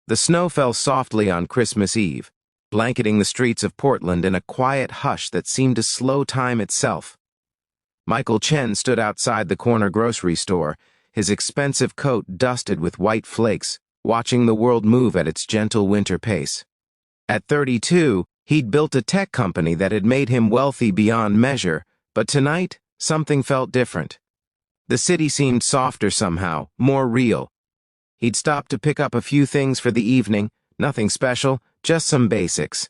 The snow fell softly on Christmas Eve, blanketing the streets of Portland in a quiet hush that seemed to slow time itself. Michael Chen stood outside the corner grocery store, his expensive coat dusted with white flakes, watching the world move at its gentle winter pace. At 32, he'd built a tech company that had made him wealthy beyond measure, but tonight, something felt different. The city seemed softer somehow, more real. He'd stopped to pick up a few things for the evening, nothing special, just some basics.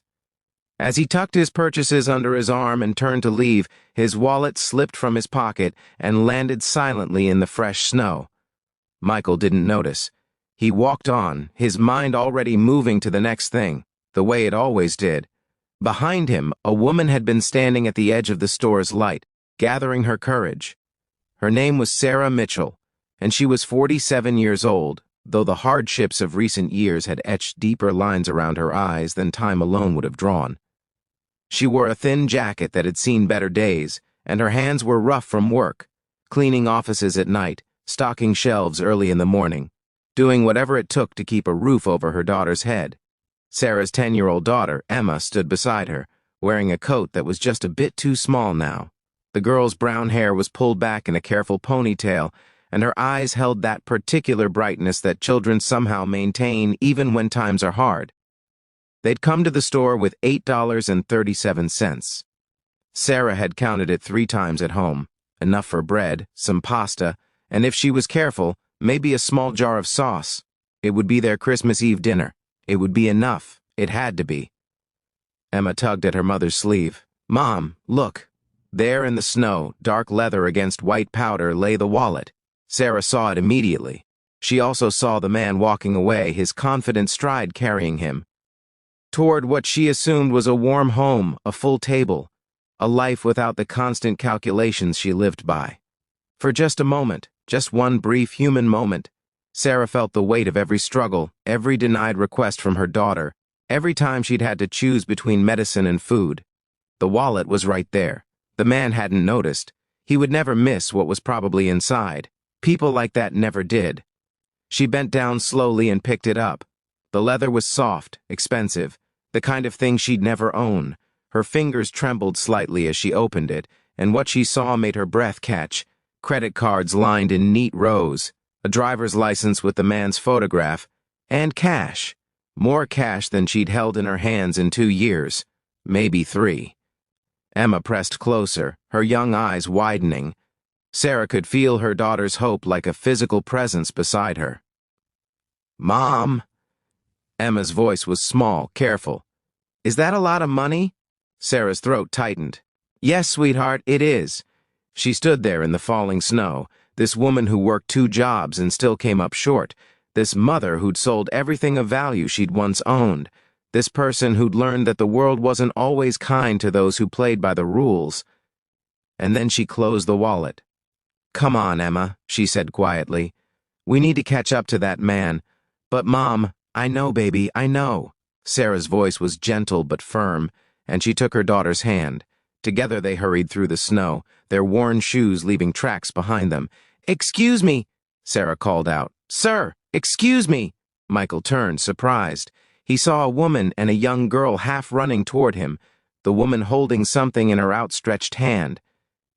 As he tucked his purchases under his arm and turned to leave, his wallet slipped from his pocket and landed silently in the fresh snow. Michael didn't notice. He walked on, his mind already moving to the next thing, the way it always did. Behind him, a woman had been standing at the edge of the store's light, gathering her courage. Her name was Sarah Mitchell, and she was 47 years old, though the hardships of recent years had etched deeper lines around her eyes than time alone would have drawn. She wore a thin jacket that had seen better days, and her hands were rough from work, cleaning offices at night, stocking shelves early in the morning, doing whatever it took to keep a roof over her daughter's head. Sarah's 10-year-old daughter, Emma, stood beside her, wearing a coat that was just a bit too small now. The girl's brown hair was pulled back in a careful ponytail, and her eyes held that particular brightness that children somehow maintain even when times are hard. They'd come to the store with $8.37. Sarah had counted it 3 times at home, enough for bread, some pasta, and if she was careful, maybe a small jar of sauce. It would be their Christmas Eve dinner. It would be enough. It had to be. Emma tugged at her mother's sleeve. "Mom, look." There in the snow, dark leather against white powder, lay the wallet. Sarah saw it immediately. She also saw the man walking away, his confident stride carrying him toward what she assumed was a warm home, a full table, a life without the constant calculations she lived by. For just a moment, just one brief human moment, Sarah felt the weight of every struggle, every denied request from her daughter, every time she'd had to choose between medicine and food. The wallet was right there. The man hadn't noticed. He would never miss what was probably inside. People like that never did. She bent down slowly and picked it up. The leather was soft, expensive, the kind of thing she'd never own. Her fingers trembled slightly as she opened it, and what she saw made her breath catch. Credit cards lined in neat rows, a driver's license with the man's photograph, and cash. More cash than she'd held in her hands in 2 years, maybe 3. Emma pressed closer, her young eyes widening. Sarah could feel her daughter's hope like a physical presence beside her. "Mom." Emma's voice was small, careful. "Is that a lot of money?" Sarah's throat tightened. "Yes, sweetheart, it is." She stood there in the falling snow, this woman who worked 2 jobs and still came up short, this mother who'd sold everything of value she'd once owned, this person who'd learned that the world wasn't always kind to those who played by the rules. And then she closed the wallet. "Come on, Emma," she said quietly. "We need to catch up to that man." "But Mom, I know, baby, I know." Sarah's voice was gentle but firm, and she took her daughter's hand. Together they hurried through the snow, their worn shoes leaving tracks behind them. "Excuse me," Sarah called out. "Sir, excuse me." Michael turned, surprised. He saw a woman and a young girl half running toward him, the woman holding something in her outstretched hand.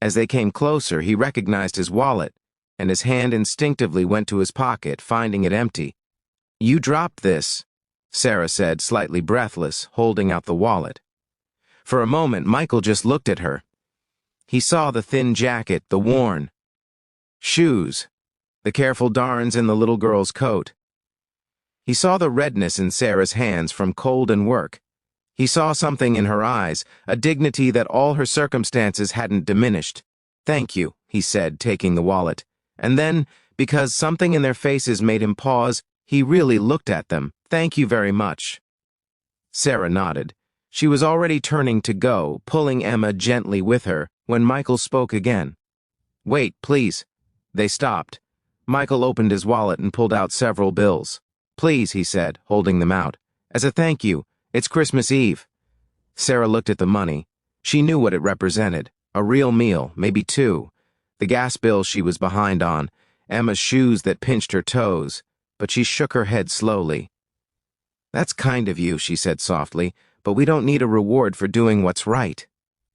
As they came closer, he recognized his wallet, and his hand instinctively went to his pocket, finding it empty. "You dropped this," Sarah said, slightly breathless, holding out the wallet. For a moment, Michael just looked at her. He saw the thin jacket, the worn shoes, the careful darns in the little girl's coat. He saw the redness in Sarah's hands from cold and work. He saw something in her eyes, a dignity that all her circumstances hadn't diminished. "Thank you," he said, taking the wallet. And then, because something in their faces made him pause, he really looked at them. "Thank you very much." Sarah nodded. She was already turning to go, pulling Emma gently with her, when Michael spoke again. "Wait, please." They stopped. Michael opened his wallet and pulled out several bills. "Please," he said, holding them out. "As a thank you. It's Christmas Eve." Sarah looked at the money. She knew what it represented. A real meal, maybe 2. The gas bill she was behind on. Emma's shoes that pinched her toes. But she shook her head slowly. "That's kind of you," she said softly, "but we don't need a reward for doing what's right."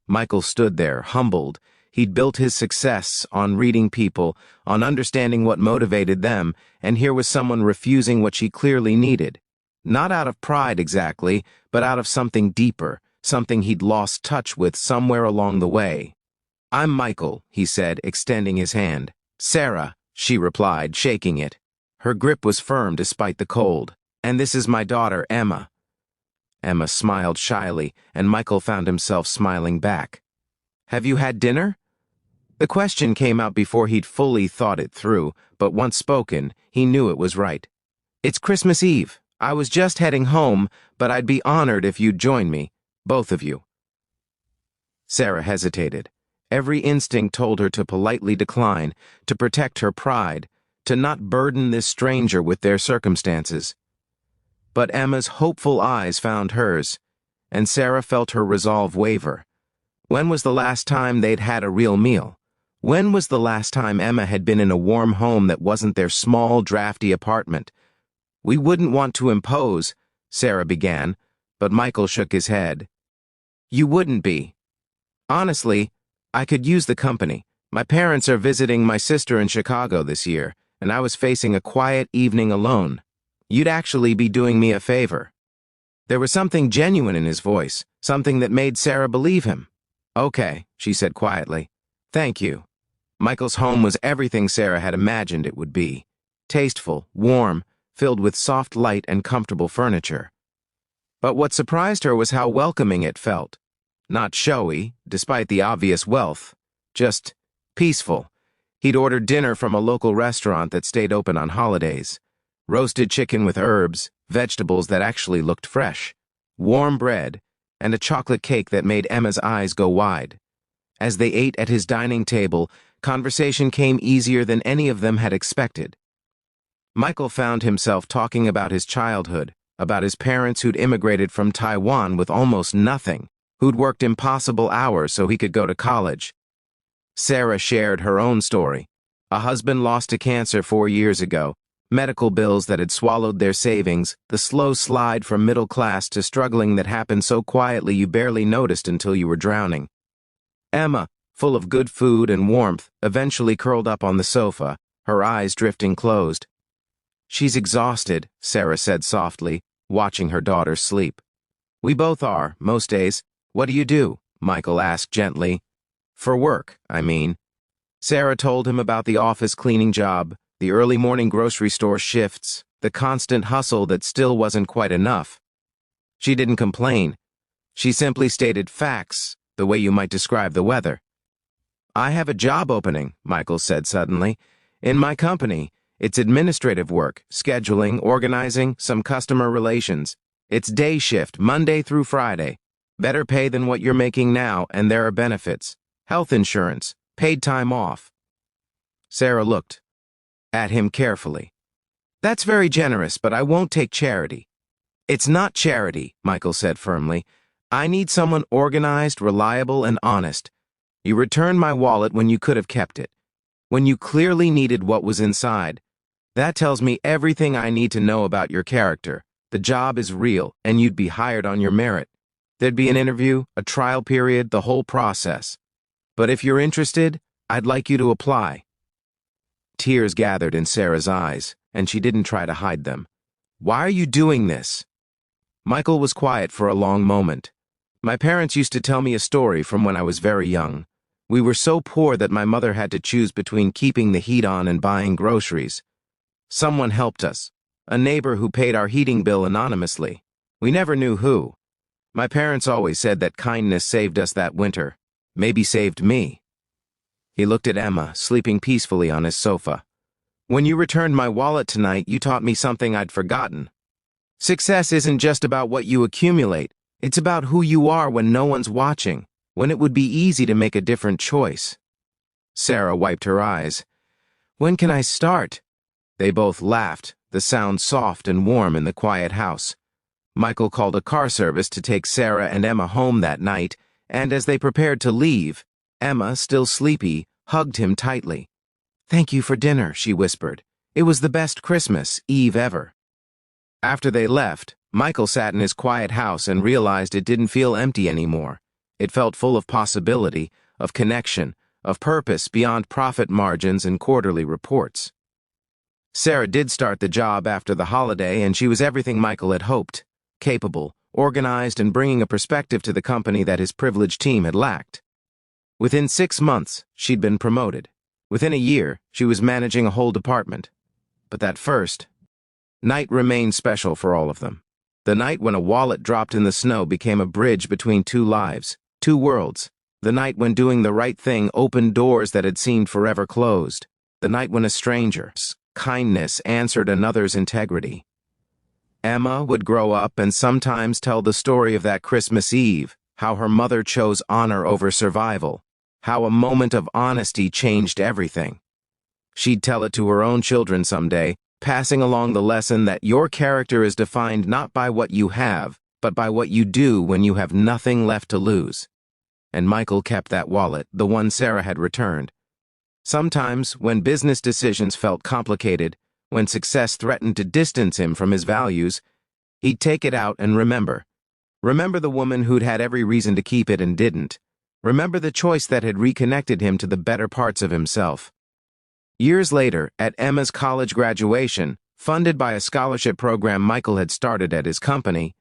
Michael stood there, humbled. He'd built his success on reading people, on understanding what motivated them, and here was someone refusing what she clearly needed. Not out of pride exactly, but out of something deeper, something he'd lost touch with somewhere along the way. "I'm Michael," he said, extending his hand. "Sarah," she replied, shaking it. Her grip was firm despite the cold. "And this is my daughter, Emma." Emma smiled shyly, and Michael found himself smiling back. "Have you had dinner?" The question came out before he'd fully thought it through, but once spoken, he knew it was right. "It's Christmas Eve. I was just heading home, but I'd be honored if you'd join me, both of you." Sarah hesitated. Every instinct told her to politely decline, to protect her pride, to not burden this stranger with their circumstances. But Emma's hopeful eyes found hers, and Sarah felt her resolve waver. When was the last time they'd had a real meal? When was the last time Emma had been in a warm home that wasn't their small, drafty apartment? "We wouldn't want to impose," Sarah began, but Michael shook his head. "You wouldn't be. Honestly, I could use the company. My parents are visiting my sister in Chicago this year, and I was facing a quiet evening alone. You'd actually be doing me a favor." There was something genuine in his voice, something that made Sarah believe him. "Okay," she said quietly. "Thank you." Michael's home was everything Sarah had imagined it would be. Tasteful, warm, filled with soft light and comfortable furniture. But what surprised her was how welcoming it felt. Not showy, despite the obvious wealth. Just peaceful. He'd ordered dinner from a local restaurant that stayed open on holidays. Roasted chicken with herbs, vegetables that actually looked fresh, warm bread, and a chocolate cake that made Emma's eyes go wide. As they ate at his dining table, conversation came easier than any of them had expected. Michael found himself talking about his childhood, about his parents who'd immigrated from Taiwan with almost nothing, who'd worked impossible hours so he could go to college. Sarah shared her own story. A husband lost to cancer 4 years ago, medical bills that had swallowed their savings, the slow slide from middle class to struggling that happened so quietly you barely noticed until you were drowning. Emma, full of good food and warmth, eventually curled up on the sofa, her eyes drifting closed. "She's exhausted," Sarah said softly, watching her daughter sleep. "We both are, most days. What do you do?" Michael asked gently. "For work, I mean." Sarah told him about the office cleaning job, the early morning grocery store shifts, the constant hustle that still wasn't quite enough. She didn't complain. She simply stated facts, the way you might describe the weather. "I have a job opening," Michael said suddenly. "In my company. It's administrative work, scheduling, organizing, some customer relations. It's day shift, Monday through Friday. Better pay than what you're making now, and there are benefits. Health insurance, paid time off." Sarah looked at him carefully. "That's very generous, but I won't take charity." "It's not charity," Michael said firmly. "I need someone organized, reliable, and honest. You returned my wallet when you could have kept it, when you clearly needed what was inside. That tells me everything I need to know about your character. The job is real, and you'd be hired on your merit. There'd be an interview, a trial period, the whole process. But if you're interested, I'd like you to apply." Tears gathered in Sarah's eyes, and she didn't try to hide them. "Why are you doing this?" Michael was quiet for a long moment. "My parents used to tell me a story from when I was very young. We were so poor that my mother had to choose between keeping the heat on and buying groceries. Someone helped us, a neighbor who paid our heating bill anonymously. We never knew who. My parents always said that kindness saved us that winter, maybe saved me." He looked at Emma, sleeping peacefully on his sofa. "When you returned my wallet tonight, you taught me something I'd forgotten. Success isn't just about what you accumulate. It's about who you are when no one's watching, when it would be easy to make a different choice." Sarah wiped her eyes. "When can I start?" They both laughed, the sound soft and warm in the quiet house. Michael called a car service to take Sarah and Emma home that night, and as they prepared to leave, Emma, still sleepy, hugged him tightly. "Thank you for dinner," she whispered. "It was the best Christmas Eve ever." After they left, Michael sat in his quiet house and realized it didn't feel empty anymore. It felt full of possibility, of connection, of purpose beyond profit margins and quarterly reports. Sarah did start the job after the holiday, and she was everything Michael had hoped: capable, organized, and bringing a perspective to the company that his privileged team had lacked. Within 6 months, she'd been promoted. Within a year, she was managing a whole department. But that first night remained special for all of them. The night when a wallet dropped in the snow became a bridge between two lives, two worlds. The night when doing the right thing opened doors that had seemed forever closed. The night when a stranger's kindness answered another's integrity. Emma would grow up and sometimes tell the story of that Christmas Eve, how her mother chose honor over survival, how a moment of honesty changed everything. She'd tell it to her own children someday, passing along the lesson that your character is defined not by what you have, but by what you do when you have nothing left to lose. And Michael kept that wallet, the one Sarah had returned. Sometimes, when business decisions felt complicated, when success threatened to distance him from his values, he'd take it out and remember. Remember the woman who'd had every reason to keep it and didn't. Remember the choice that had reconnected him to the better parts of himself. Years later, at Emma's college graduation, funded by a scholarship program Michael had started at his company,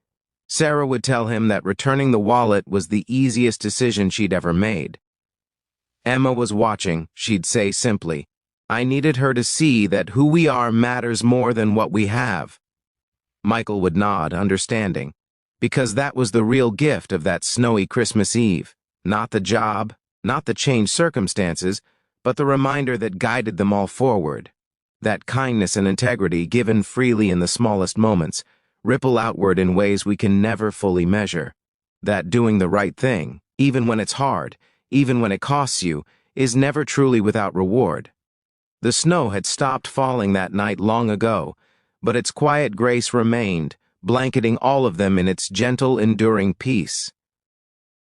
Sarah would tell him that returning the wallet was the easiest decision she'd ever made. Emma was watching, she'd say simply, "I needed her to see that who we are matters more than what we have." Michael would nod, understanding, because that was the real gift of that snowy Christmas Eve. Not the job, not the changed circumstances, but the reminder that guided them all forward. That kindness and integrity, given freely in the smallest moments, ripple outward in ways we can never fully measure. That doing the right thing, even when it's hard, even when it costs you, is never truly without reward. The snow had stopped falling that night long ago, but its quiet grace remained, blanketing all of them in its gentle, enduring peace.